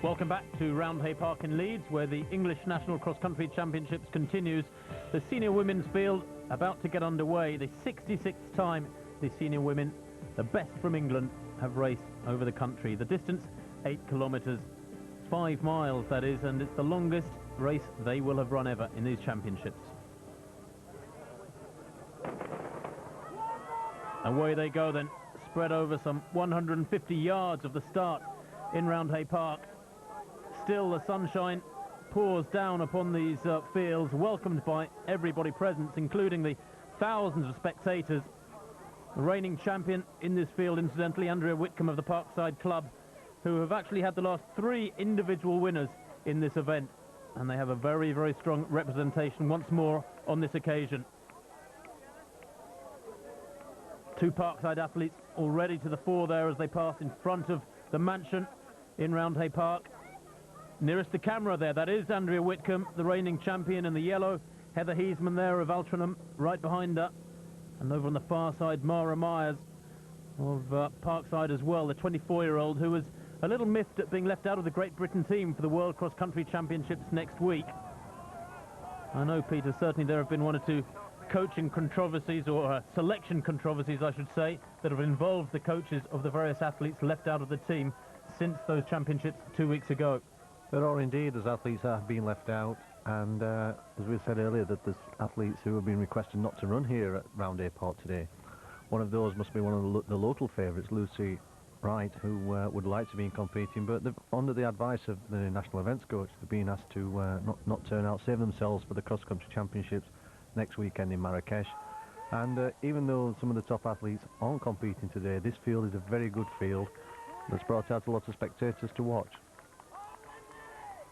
Welcome back to Roundhay Park in Leeds, where the English National Cross Country Championships continues. The senior women's field about to get underway. The 66th time the senior women, the best from England, have raced over the country. The distance, 8 kilometres, 5 miles that is, and it's the longest race they will have run ever in these championships. Away they go then, spread over some 150 yards of the start in Roundhay Park. Still the sunshine pours down upon these fields, welcomed by everybody present, including the thousands of spectators. The reigning champion in this field, incidentally, Andrea Whitcomb of the Parkside Club, who have actually had the last 3 individual winners in this event, and they have a very, very strong representation once more on this occasion. 2 Parkside athletes already to the fore there as they pass in front of the mansion in Roundhay Park. Nearest the camera there, that is Andrea Whitcomb, the reigning champion in the yellow. Heather Heasman there of Altrincham right behind her. And over on the far side, Mara Myers of Parkside as well, the 24-year-old who was a little miffed at being left out of the Great Britain team for the World Cross Country Championships next week. I know, Peter, certainly there have been 1 or 2 coaching controversies, or selection controversies, I should say, that have involved the coaches of the various athletes left out of the team since those championships 2 weeks ago. There are indeed, as athletes have been left out, and as we said earlier, that there's athletes who have been requested not to run here at Roundhay Park today. One of those must be one of the local favourites, Lucy Wright, who would like to be competing, but under the advice of the national events coach, they've been asked to not turn out, save themselves for the cross-country championships next weekend in Marrakesh. And even though some of the top athletes aren't competing today, this field is a very good field that's brought out a lot of spectators to watch.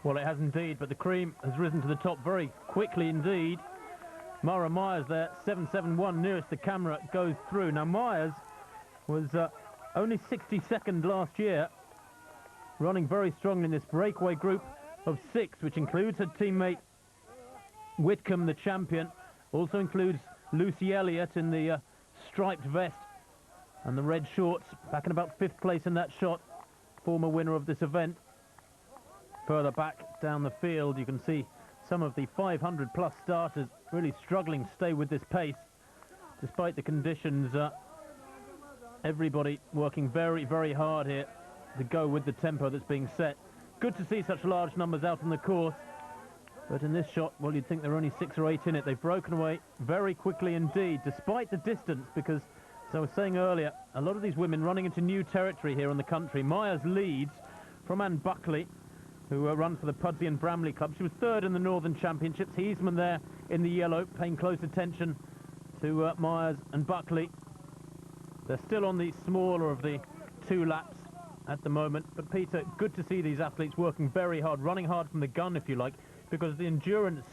Well, it has indeed, but the cream has risen to the top very quickly indeed. Mara Myers there, 7.71, nearest the camera, goes through. Now, Myers was only 62nd last year, running very strongly in this breakaway group of 6, which includes her teammate Whitcomb, the champion, also includes Lucy Elliott in the striped vest and the red shorts, back in about 5th place in that shot, former winner of this event. Further back down the field, you can see some of the 500-plus starters really struggling to stay with this pace. Despite the conditions, everybody working very, very hard here to go with the tempo that's being set. Good to see such large numbers out on the course. But in this shot, well, you'd think there are only 6 or 8 in it. They've broken away very quickly indeed, despite the distance, because, as I was saying earlier, a lot of these women running into new territory here in the country. Myers leads from Anne Buckley, who runs for the Pudsey and Bramley Club. She was 3rd in the Northern Championships. Heasman there in the yellow, paying close attention to Myers and Buckley. They're still on the smaller of the 2 laps at the moment. But, Peter, good to see these athletes working very hard, running hard from the gun, if you like, because the endurance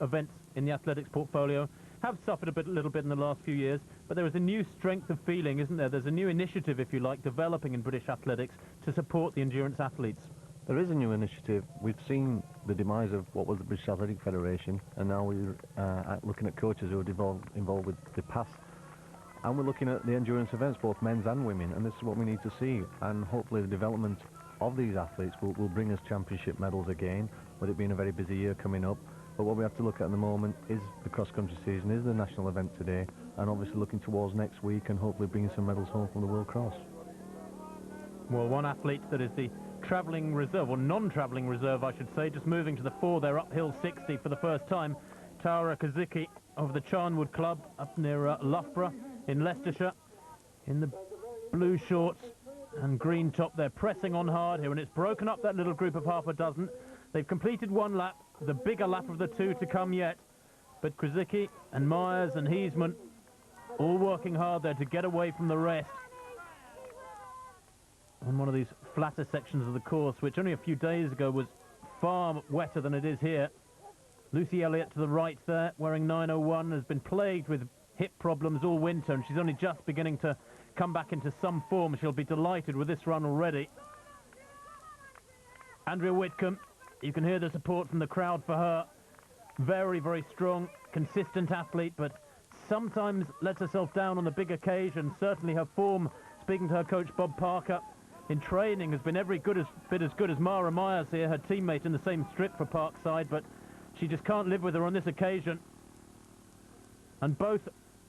events in the athletics portfolio have suffered a little bit in the last few years, but there is a new strength of feeling, isn't there? There's a new initiative, if you like, developing in British athletics to support the endurance athletes. There is a new initiative. We've seen the demise of what was the British Athletic Federation, and now we're looking at coaches who are involved with the past. And we're looking at the endurance events, both men's and women, and this is what we need to see. And hopefully the development of these athletes will bring us championship medals again, with it being a very busy year coming up. But what we have to look at the moment is the cross-country season, is the national event today, and obviously looking towards next week and hopefully bringing some medals home from the World Cross. Well, one athlete that is the travelling reserve, or non-travelling reserve, I should say, just moving to the fore there, uphill 60 for the first time. Tara Kazicki of the Charnwood Club up near Loughborough in Leicestershire, in the blue shorts and green top. They're pressing on hard here, and it's broken up that little group of half a dozen. They've completed 1 lap, the bigger lap of the 2 to come yet. But Kazicki and Myers and Heasman all working hard there to get away from the rest on one of these flatter sections of the course, which only a few days ago was far wetter than it is here. Lucy Elliott to the right there, wearing 901, has been plagued with hip problems all winter, and she's only just beginning to come back into some form. She'll be delighted with this run already. Andrea Whitcomb, you can hear the support from the crowd for her. Very, very strong, consistent athlete, but sometimes lets herself down on the big occasion. Certainly her form, speaking to her coach Bob Parker, in training has been every bit as good as Mara Myers here, her teammate in the same strip for Parkside, but she just can't live with her on this occasion. And both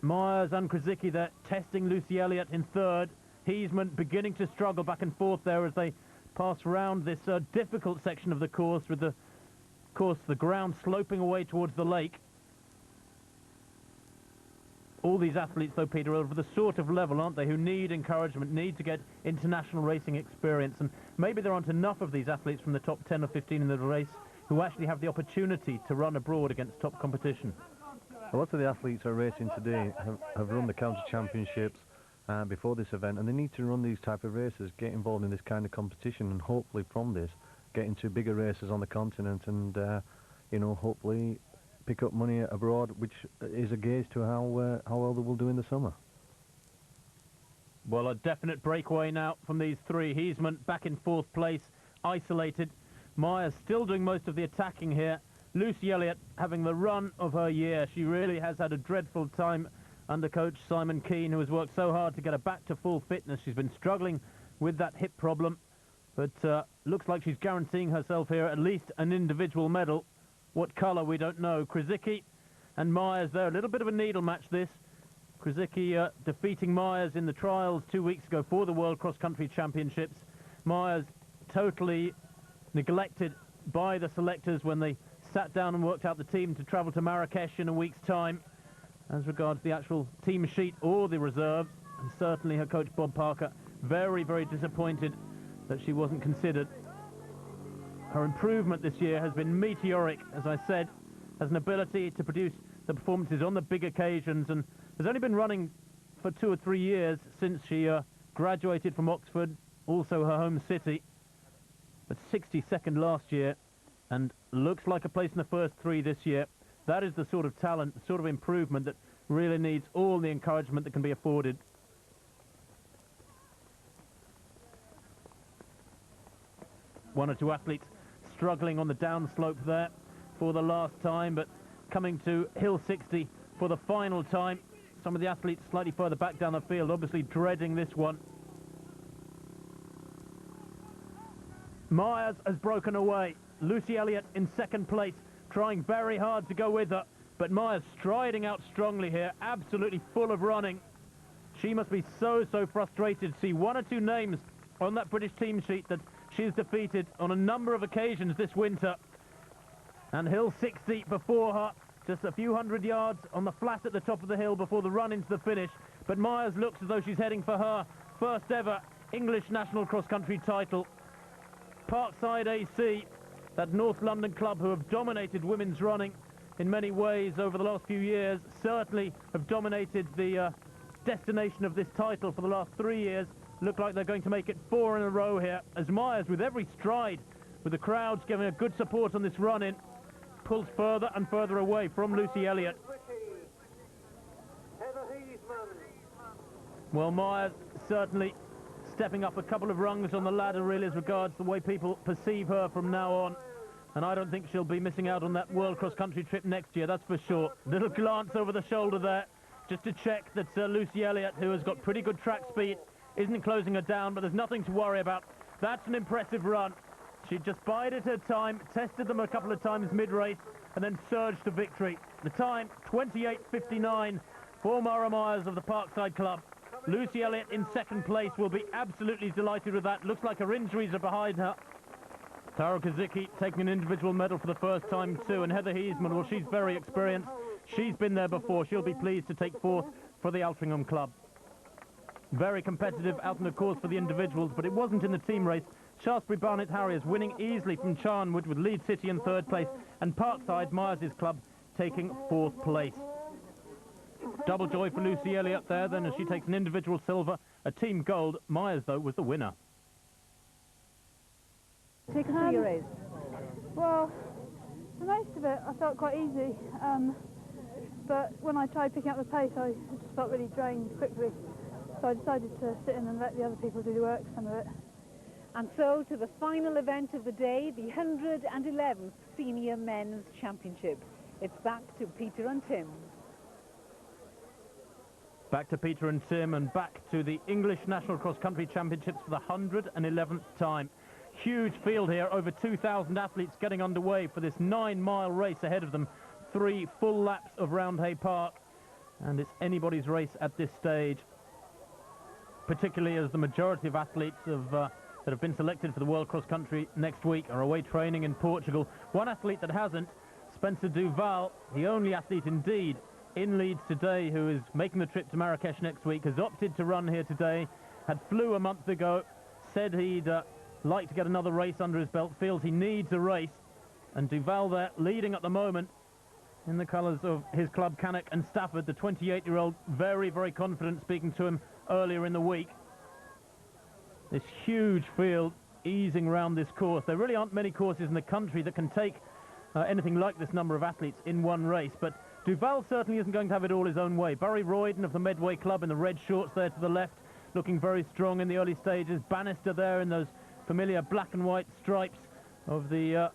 Myers and Krasicki, they're testing Lucy Elliott in third. Heisman beginning to struggle back and forth there as they pass round this difficult section of the course, with the ground sloping away towards the lake. All these athletes, though, Peter, are of the sort of level, aren't they, who need encouragement, need to get international racing experience. And maybe there aren't enough of these athletes from the top 10 or 15 in the race who actually have the opportunity to run abroad against top competition. A lot of the athletes who are racing today have run the county championships before this event, and they need to run these type of races, get involved in this kind of competition, and hopefully from this get into bigger races on the continent, and you know, hopefully pick up money abroad, which is a gauge to how well they will do in the summer. Well, a definite breakaway now from these three. Heisman back in fourth place, isolated. Myers still doing most of the attacking here. Lucy Elliott having the run of her year. She really has had a dreadful time under coach Simon Keane, who has worked so hard to get her back to full fitness. She's been struggling with that hip problem, but looks like she's guaranteeing herself here at least an individual medal. What colour, we don't know. Krasicki and Myers there. A little bit of a needle match, this. Krasicki defeating Myers in the trials 2 weeks ago for the World Cross Country Championships. Myers totally neglected by the selectors when they sat down and worked out the team to travel to Marrakesh in a week's time. As regards the actual team sheet or the reserves, and certainly her coach Bob Parker very, very disappointed that she wasn't considered. Her improvement this year has been meteoric, as I said, has an ability to produce the performances on the big occasions, and has only been running for 2 or 3 years since she graduated from Oxford, also her home city, but 62nd last year, and looks like a place in the first 3 this year. That is the sort of talent, the sort of improvement that really needs all the encouragement that can be afforded. One or two athletes struggling on the downslope there for the last time, but coming to Hill 60 for the final time. Some of the athletes slightly further back down the field, obviously dreading this one. Myers has broken away. Lucy Elliott in second place, trying very hard to go with her, but Myers striding out strongly here, absolutely full of running. She must be so frustrated to see 1 or 2 names on that British team sheet that she's defeated on a number of occasions this winter. And Hill 60 before her, just a few hundred yards on the flat at the top of the hill before the run into the finish. But Myers looks as though she's heading for her first ever English national cross-country title. Parkside AC, that North London club who have dominated women's running in many ways over the last few years, certainly have dominated the destination of this title for the last 3 years. Look like they're going to make it 4 in a row here, as Myers, with every stride, with the crowds giving a good support on this run-in, pulls further and further away from Lucy Elliott. Well, Myers certainly stepping up a couple of rungs on the ladder, really, as regards the way people perceive her from now on. And I don't think she'll be missing out on that World Cross Country trip next year, that's for sure. Little glance over the shoulder there, just to check that Lucy Elliott, who has got pretty good track speed, isn't closing her down, but there's nothing to worry about. That's an impressive run. She just bided her time, tested them a couple of times mid-race, and then surged to victory. The time, 28.59 for Mara Myers of the Parkside Club. Lucy Elliott in second place will be absolutely delighted with that. Looks like her injuries are behind her. Tara Krasicki taking an individual medal for the first time too, and Heather Heisman, well, she's very experienced. She's been there before. She'll be pleased to take fourth for the Altrincham Club. Very competitive out on the course for the individuals, but it wasn't in the team race. Shaftesbury Barnet Harriers winning easily from Charnwood with Leeds City in third place, and Parkside Myers' club taking fourth place. Double joy for Lucy Elliott there then, as she takes an individual silver, a team gold. Myers, though, was the winner. Take us through your race. Well, for most of it I felt quite easy, but when I tried picking up the pace I just felt really drained quickly, so I decided to sit in and let the other people do the work, some of it. And so to the final event of the day, the 111th Senior Men's Championship. It's back to Peter and Tim. Back to Peter and Tim, and back to the English National Cross Country Championships for the 111th time. Huge field here, over 2,000 athletes getting underway for this 9-mile race ahead of them. 3 full laps of Roundhay Park, and it's anybody's race at this stage, particularly as the majority of athletes that have been selected for the World Cross Country next week are away training in Portugal. One athlete that hasn't, Spencer Duval, the only athlete indeed in Leeds today who is making the trip to Marrakesh next week, has opted to run here today, had flew a month ago, said he'd like to get another race under his belt, feels he needs a race, and Duval there leading at the moment in the colours of his club Cannock and Stafford, the 28-year-old, very, very confident, speaking to him earlier in the week. This huge field easing round this course. There really aren't many courses in the country that can take anything like this number of athletes in one race, but Duval certainly isn't going to have it all his own way. Barry Royden of the Medway Club in the red shorts there to the left, looking very strong in the early stages. Bannister there in those familiar black and white stripes of the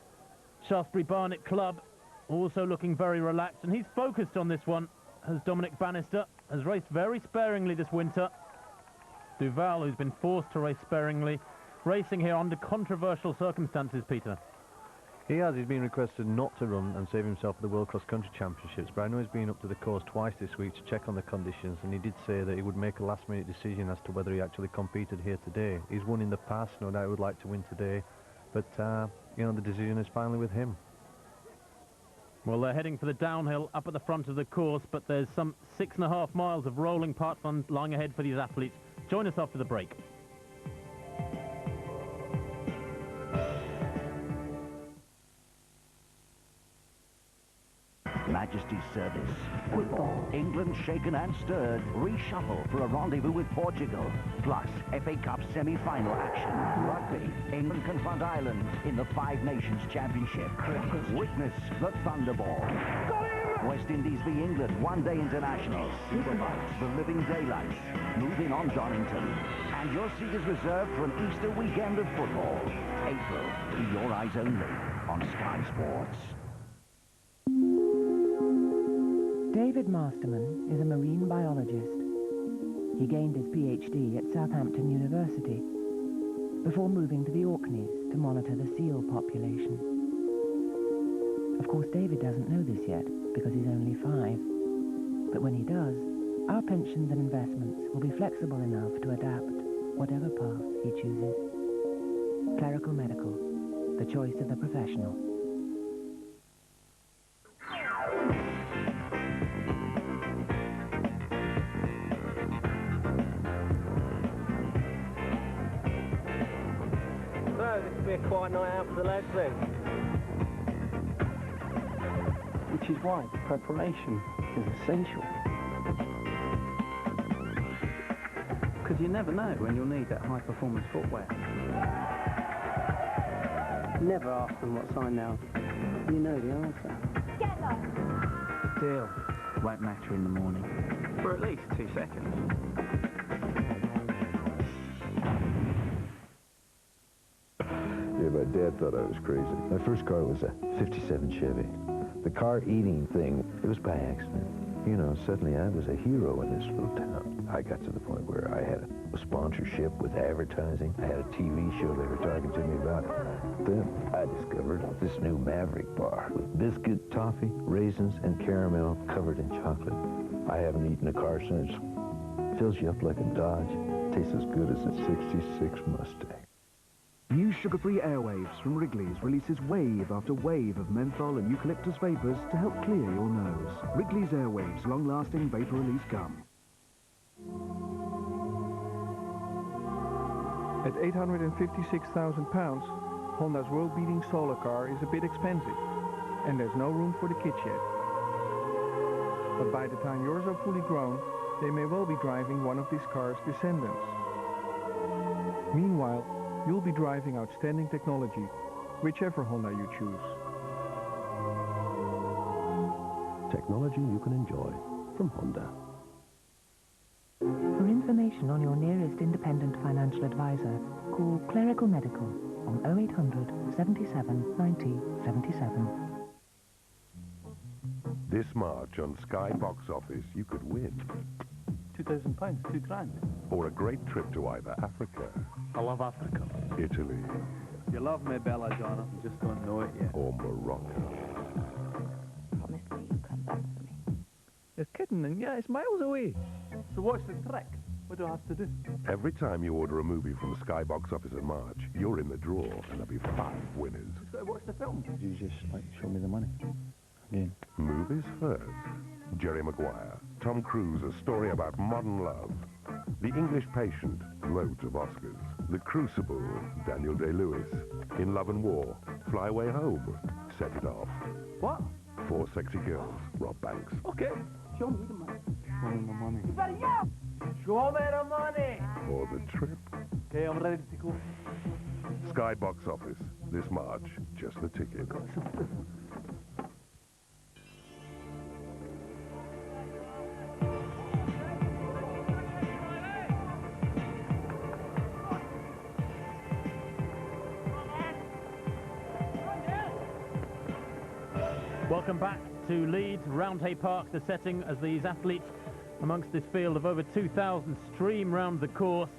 Shaftesbury Barnet Club, also looking very relaxed. And he's focused on this one, as Dominic Bannister has raced very sparingly this winter. Duval, who's been forced to race sparingly, racing here under controversial circumstances, Peter. He has. He's been requested not to run and save himself for the World Cross Country Championships, but I know he's been up to the course twice this week to check on the conditions, and he did say that he would make a last-minute decision as to whether he actually competed here today. He's won in the past, no doubt he would like to win today, but, you know, the decision is finally with him. Well, they're heading for the downhill up at the front of the course, but there's some 6.5 miles of rolling parkland lying ahead for these athletes. Join us after the break. Majesty's service. Football. England shaken and stirred. Reshuffle for a rendezvous with Portugal. Plus, FA Cup semi-final action. Rugby. England confront Ireland in the Five Nations Championship. Witness the Thunderball. West Indies v England one-day internationals. Superbikes. The living daylights. Move in on Donington. And your seat is reserved for an Easter weekend of football. April. To your eyes only on Sky Sports. David Masterman is a marine biologist. He gained his PhD at Southampton University before moving to the Orkneys to monitor the seal population. Of course, David doesn't know this yet because he's only 5. But when he does, our pensions and investments will be flexible enough to adapt whatever path he chooses. Clerical Medical, the choice of the professional. This will be a quiet night out for the lads then. Which is why preparation is essential. Because you never know when you'll need that high-performance footwear. Never ask them what sign now. You know the answer. Get lost. Deal. Won't matter in the morning. For at least 2 seconds. Yeah, my dad thought I was crazy. My first car was a 57 Chevy. The car eating thing, it was by accident. You know, suddenly I was a hero in this little town. I got to the point where I had a sponsorship with advertising. I had a TV show they were talking to me about. Then I discovered this new Maverick bar with biscuit, toffee, raisins, and caramel covered in chocolate. I haven't eaten a car since. Fills you up like a Dodge. Tastes as good as a 66 Mustang. New sugar-free Airwaves from Wrigley's releases wave after wave of menthol and eucalyptus vapors to help clear your nose. Wrigley's Airwaves long-lasting vapor release gum. At £856,000, Honda's world-beating solar car is a bit expensive, and there's no room for the kids yet. But by the time yours are fully grown, they may well be driving one of this car's descendants. Meanwhile, you'll be driving outstanding technology, whichever Honda you choose. Technology you can enjoy from Honda. For information on your nearest independent financial advisor, call Clerical Medical on 0800 77 90 77. This March on Sky Box Office, you could win. 2 £5,000, £2 grand. Or a great trip to either Africa, I love Africa. Italy, You love me, Bella Donna, you just don't know it yet. or Morocco. Promise me you'll come back for me. You're kidding, and yeah, it's miles away. So what's the trick? What do I have to do? Every time you order a movie from Sky Box Office in March, you're in the draw, and there'll be 5 winners. Just got to watch the film. You just, like, show me the money. Again. Movies first. Jerry Maguire, Tom Cruise, a story about modern love. The English Patient, loads of Oscars. The Crucible, Daniel Day-Lewis. In Love and War, Fly Away Home, Set It Off. What? 4 Sexy Girls, Rob Banks. Okay. Show me the money. Show me the money. You better yell! Show me the money! Or The Trip. Okay, I'm ready to go. Sky Box Office, this March, just the ticket. Welcome back to Leeds, Roundhay Park, the setting as these athletes amongst this field of over 2,000 stream round the course.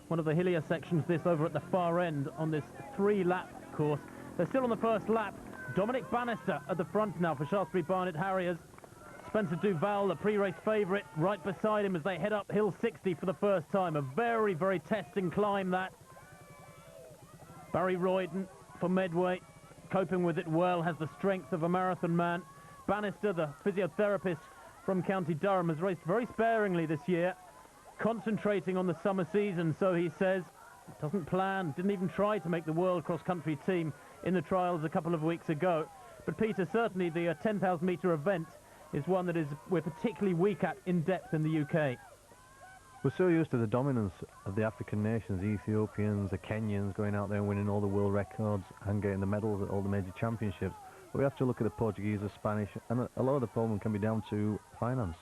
One of the hillier sections, this over at the far end on this 3-lap course. They're still on the first lap. Dominic Bannister at the front now for Shaftesbury Barnet Harriers. Spencer Duval, the pre-race favourite, right beside him as they head up Hill 60 for the first time. A very, very testing climb, that. Barry Royden for Medway, coping with it well, has the strength of a marathon man. Bannister, the physiotherapist from County Durham, has raced very sparingly this year, concentrating on the summer season, so he says. Doesn't plan, didn't even try to make the World Cross Country team in the trials a couple of weeks ago. But Peter, certainly the 10,000 metre event is one that we're particularly weak at in depth in the UK. We're so used to the dominance of the African nations, the Ethiopians, the Kenyans going out there and winning all the world records and getting the medals at all the major championships. But we have to look at the Portuguese, the Spanish, and a lot of the problem can be down to finance.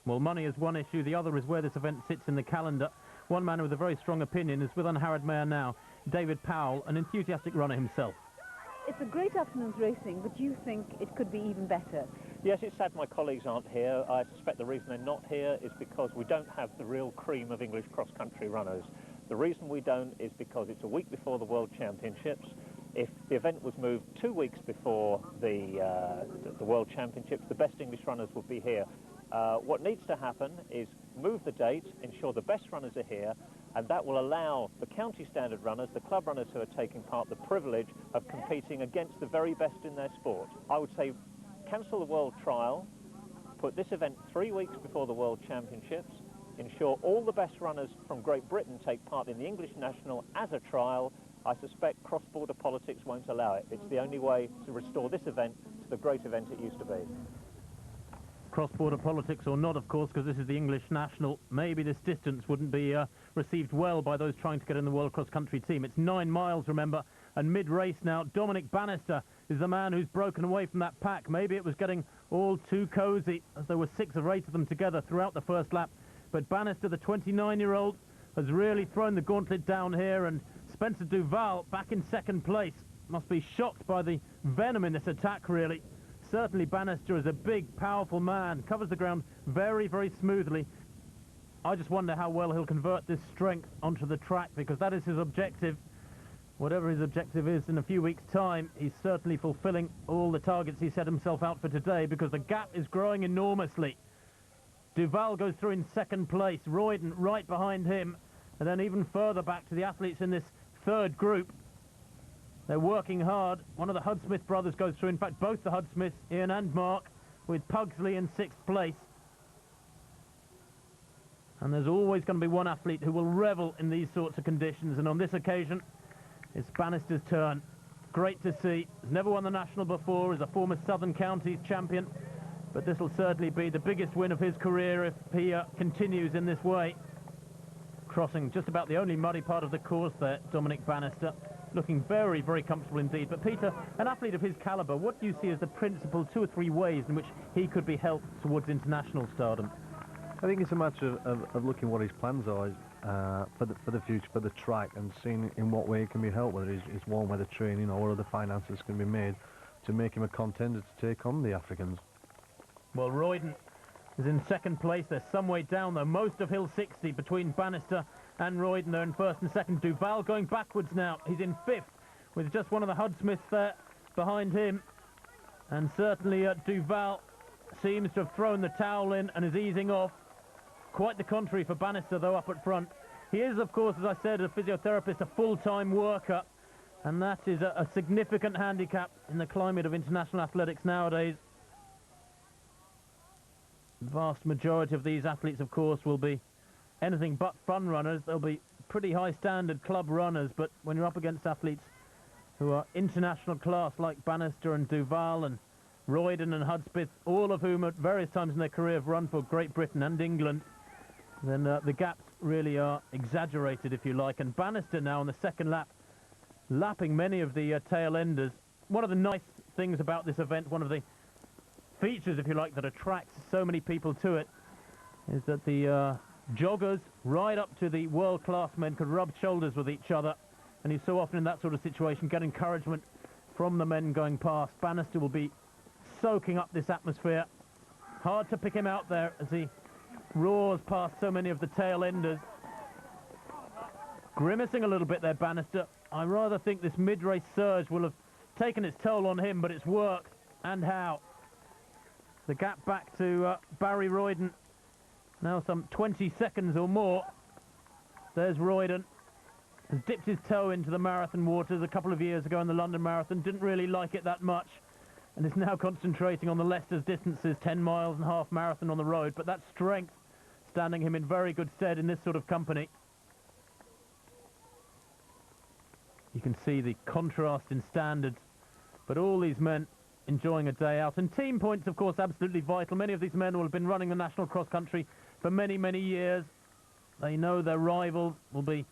Well, money is one issue. The other is where this event sits in the calendar. One man with a very strong opinion is with unharried mare now, David Powell, an enthusiastic runner himself. It's a great afternoon's racing, but you think it could be even better. Yes, it's sad my colleagues aren't here. I suspect the reason they're not here is because we don't have the real cream of English cross-country runners. The reason we don't is because it's a week before the World Championships. If the event was moved 2 weeks before the World Championships, the best English runners would be here. What needs to happen is move the date, ensure the best runners are here, and that will allow the county standard runners, the club runners who are taking part, the privilege of competing against the very best in their sport. I would say cancel the World Trial, put this event 3 weeks before the World Championships, ensure all the best runners from Great Britain take part in the English National as a trial. I suspect cross-border politics won't allow it. It's the only way to restore this event to the great event it used to be. Cross-border politics or not, of course, because this is the English National, maybe this distance wouldn't be received well by those trying to get in the World Cross Country team. It's 9 miles, remember, and mid-race now, Dominic Bannister is the man who's broken away from that pack. Maybe it was getting all too cosy, as there were 6 or 8 of them together throughout the first lap. But Bannister, the 29-year-old, has really thrown the gauntlet down here, and Spencer Duval back in second place. Must be shocked by the venom in this attack, really. Certainly Bannister is a big, powerful man, covers the ground very, very smoothly. I just wonder how well he'll convert this strength onto the track, because that is his objective. Whatever his objective is in a few weeks' time, he's certainly fulfilling all the targets he set himself out for today, because the gap is growing enormously. Duval goes through in second place, Royden right behind him, and then even further back to the athletes in this third group. They're working hard. One of the Hudsmith brothers goes through, in fact both the Hudsmiths, Ian and Mark, with Pugsley in 6th place. And there's always going to be one athlete who will revel in these sorts of conditions, and on this occasion it's Bannister's turn. Great to see. He's never won the National before, is a former Southern Counties champion, but this will certainly be the biggest win of his career if he continues in this way. Crossing just about the only muddy part of the course there, Dominic Bannister, looking very, very comfortable indeed. But Peter, an athlete of his calibre, what do you see as the principal 2 or 3 ways in which he could be helped towards international stardom? I think it's a matter of looking what his plans are for the future, for the track, and seeing in what way it can be helped, whether it's warm weather training or what other finances can be made to make him a contender to take on the Africans. Well, Royden is in second place. They're some way down, though. Most of Hill 60 between Bannister and Royden. They're in first and second. Duval going backwards now. He's in fifth with just one of the Hudsmiths there behind him. And certainly Duval seems to have thrown the towel in and is easing off. Quite the contrary for Bannister, though, up at front. He is, of course, as I said, a physiotherapist, a full-time worker. And that is a significant handicap in the climate of international athletics nowadays. The vast majority of these athletes, of course, will be anything but fun runners. They'll be pretty high-standard club runners, but when you're up against athletes who are international class, like Bannister and Duval and Royden and Hudspeth, all of whom at various times in their career have run for Great Britain and England, then the gaps really are exaggerated, if you like. And Bannister now on the second lap, lapping many of the tail enders. One of the nice things about this event, one of the features, if you like, that attracts so many people to it, is that the joggers right up to the world-class men could rub shoulders with each other, and you so often in that sort of situation get encouragement from the men going past. Bannister will be soaking up this atmosphere. Hard to pick him out there as he roars past so many of the tail enders. Grimacing a little bit there, Bannister. I rather think this mid-race surge will have taken its toll on him, but it's worked, and how. The gap back to Barry Royden, now some 20 seconds or more. There's Royden, has dipped his toe into the marathon waters a couple of years ago in the London Marathon, didn't really like it that much, and is now concentrating on the Leicester's distances, 10 miles and half marathon on the road, but that strength standing him in very good stead in this sort of company. You can see the contrast in standards, but all these men enjoying a day out. And team points, of course, absolutely vital. Many of these men will have been running the national cross-country for many, many years. They know their rivals will be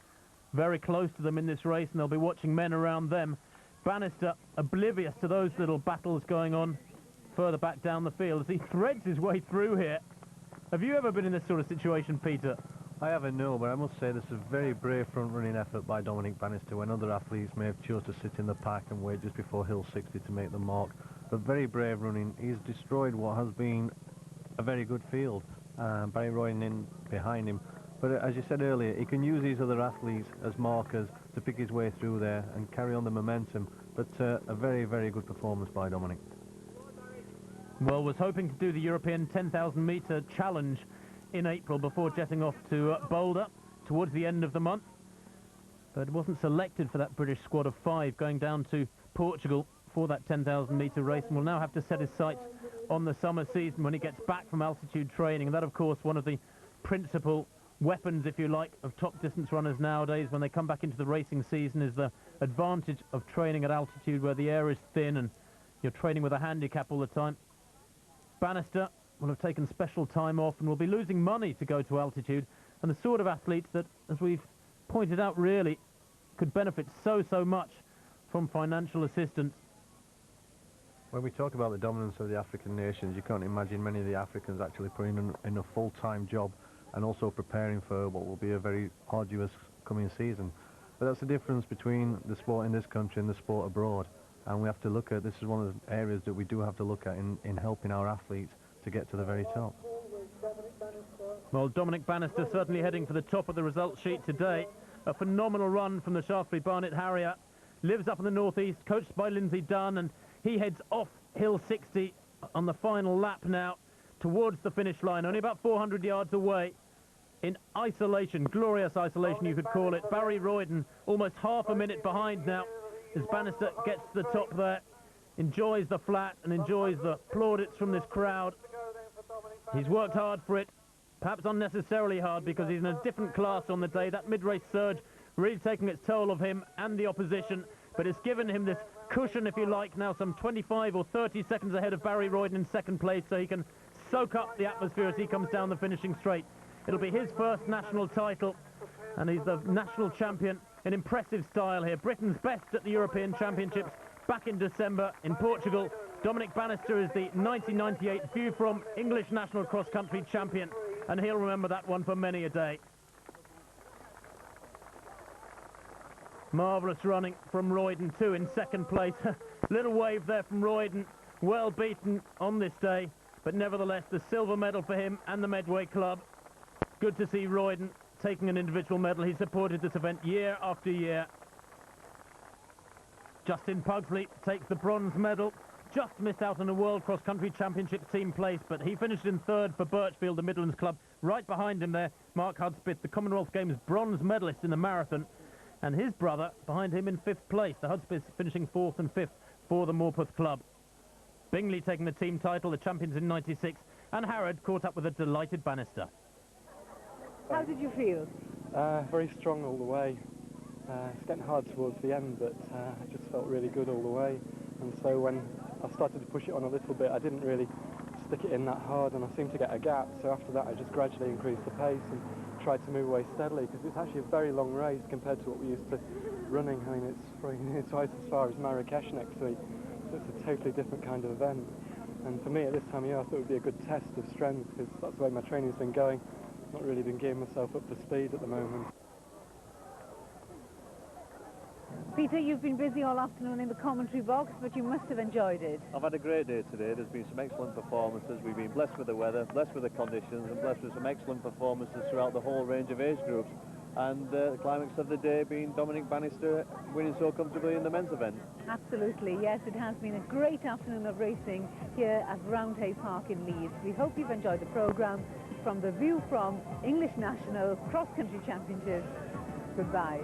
very close to them in this race, and they'll be watching men around them. Bannister, oblivious to those little battles going on further back down the field as he threads his way through here. Have you ever been in this sort of situation, Peter? I haven't, no, but I must say this is a very brave front-running effort by Dominic Bannister when other athletes may have chose to sit in the pack and wait just before Hill 60 to make the mark. But very brave running. He's destroyed what has been a very good field. Barry Royden in behind him. But as you said earlier, he can use these other athletes as markers to pick his way through there and carry on the momentum. But a very, very good performance by Dominic. Well, was hoping to do the European 10,000 metre challenge in April before jetting off to Boulder towards the end of the month, but wasn't selected for that British squad of 5 going down to Portugal for that 10,000 metre race, and will now have to set his sights on the summer season when he gets back from altitude training. And that, of course, one of the principal weapons, if you like, of top distance runners nowadays when they come back into the racing season, is the advantage of training at altitude where the air is thin and you're training with a handicap all the time. Bannister will have taken special time off and will be losing money to go to altitude, and the sort of athletes that, as we've pointed out, really could benefit so much from financial assistance. When we talk about the dominance of the African nations, you can't imagine many of the Africans actually putting in a full-time job and also preparing for what will be a very arduous coming season. But that's the difference between the sport in this country and the sport abroad, and we have to look at, this is one of the areas that we do have to look at in helping our athletes to get to the very top. Well, Dominic Bannister certainly heading for the top of the results sheet today. A phenomenal run from the Shaftesbury Barnet Harrier. Lives up in the northeast, coached by Lindsay Dunn, and he heads off Hill 60 on the final lap now towards the finish line, only about 400 yards away. In isolation, glorious isolation you could call it. Barry Royden almost half a minute behind now as Bannister gets to the top there. Enjoys the flat and enjoys the plaudits from this crowd. He's worked hard for it, perhaps unnecessarily hard, because he's in a different class on the day. That mid-race surge really taking its toll of him and the opposition, but it's given him this cushion, if you like, now some 25 or 30 seconds ahead of Barry Royden in second place, so he can soak up the atmosphere as he comes down the finishing straight. It'll be his first national title, and he's the national champion in impressive style here. Britain's best at the European Championships back in December in Portugal. Dominic Bannister is the 1998 View From English National Cross Country champion, and he'll remember that one for many a day. Marvellous running from Royden too in second place. Little wave there from Royden, well beaten on this day but nevertheless, the silver medal for him and the Medway Club. Good to see Royden taking an individual medal. He supported this event year after year. Justin Pugsley takes the bronze medal. Just missed out on a World Cross Country Championship team place, but he finished in third for Birchfield, the Midlands club. Right behind him there, Mark Hudspeth, the Commonwealth Games bronze medalist in the marathon, and his brother behind him in fifth place. The Hudspeths finishing fourth and fifth for the Morpeth club. Bingley taking the team title, the champions in '96, and Harrod caught up with a delighted Bannister. How did you feel? Very strong all the way. It's getting hard towards the end, but I just felt really good all the way. And so when I started to push it on a little bit, I didn't really stick it in that hard, and I seemed to get a gap. So after that, I just gradually increased the pace and tried to move away steadily, because it's actually a very long race compared to what we used to running. I mean, it's probably twice as far as Marrakesh next week, so it's a totally different kind of event. And for me, at this time of year, I thought it would be a good test of strength, because that's the way my training's been going. Not really been gearing myself up for speed at the moment. Peter, you've been busy all afternoon in the commentary box, but you must have enjoyed it. I've had a great day today. There's been some excellent performances. We've been blessed with the weather, blessed with the conditions, and blessed with some excellent performances throughout the whole range of age groups. And the climax of the day being Dominic Bannister winning so comfortably in the men's event. Absolutely, yes, it has been a great afternoon of racing here at Roundhay Park in Leeds. We hope you've enjoyed the programme. From the view from English National Cross Country Championships, goodbye.